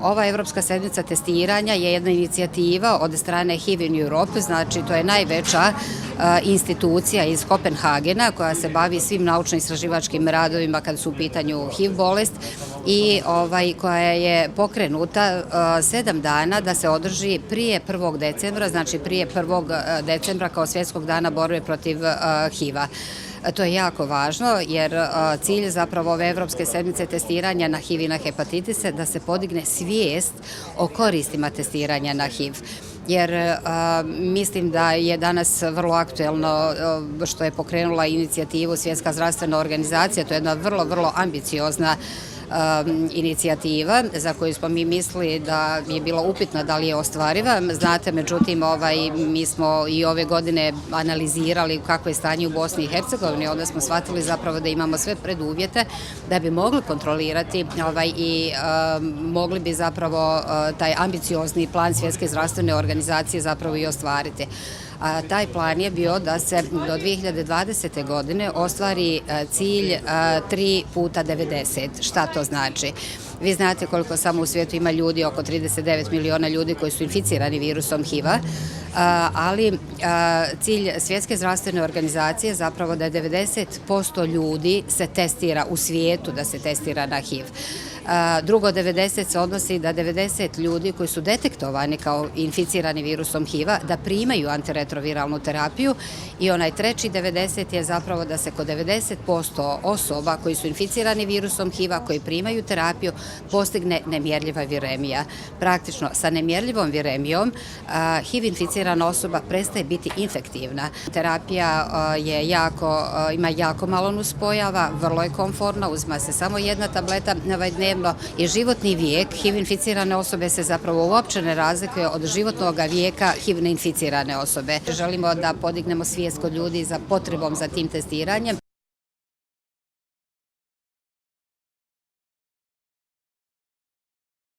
Ova Evropska sedmica testiranja je jedna inicijativa od strane HIV in Europe, znači to je najveća institucija iz Kopenhagena koja se bavi svim naučno-istraživačkim radovima kad su u pitanju HIV bolest i koja je pokrenuta 7 dana da se održi prije 1. decembra, znači prije 1. decembra kao svjetskog dana borbe protiv HIV-a. To je jako važno jer cilj zapravo ove Evropske sedmice testiranja na HIV i na hepatitise da se podigne svijest o koristima testiranja na HIV. Jer mislim da je danas vrlo aktuelno što je pokrenula inicijativu Svjetska zdravstvena organizacija, to je jedna vrlo, vrlo ambiciozna inicijativa za koju smo mi mislili da je bilo upitno da li je ostvariva. Znate, međutim, mi smo i ove godine analizirali kakvo je stanje u Bosni i Hercegovini, onda smo shvatili zapravo da imamo sve preduvjete da bi mogli kontrolirati i mogli bi zapravo taj ambiciozni plan Svjetske zdravstvene organizacije zapravo i ostvariti. Taj plan je bio da se do 2020. godine ostvari cilj 3 puta 90. Šta to znači? Vi znate koliko samo u svijetu ima ljudi, oko 39 miliona ljudi koji su inficirani virusom HIV-a, ali cilj Svjetske zdravstvene organizacije je zapravo da 90% ljudi se testira u svijetu, da se testira na HIV. Drugo 90 se odnosi da 90 ljudi koji su detektovani kao inficirani virusom HIV-a da primaju antiretroviralnu terapiju i onaj treći 90 je zapravo da se kod 90% osoba koji su inficirani virusom HIV-a koji primaju terapiju postigne nemjerljiva viremija. Praktično sa nemjerljivom viremijom HIV inficirana osoba prestaje biti infektivna. Terapija ima jako malo nuspojava, vrlo je komfortna, uzima se samo jedna tableta dnevno i životni vijek HIV inficirane osobe se zapravo uopće ne razlikuje od životnog vijeka HIV neinficirane osobe. Želimo da podignemo svijest kod ljudi za potrebom za tim testiranjem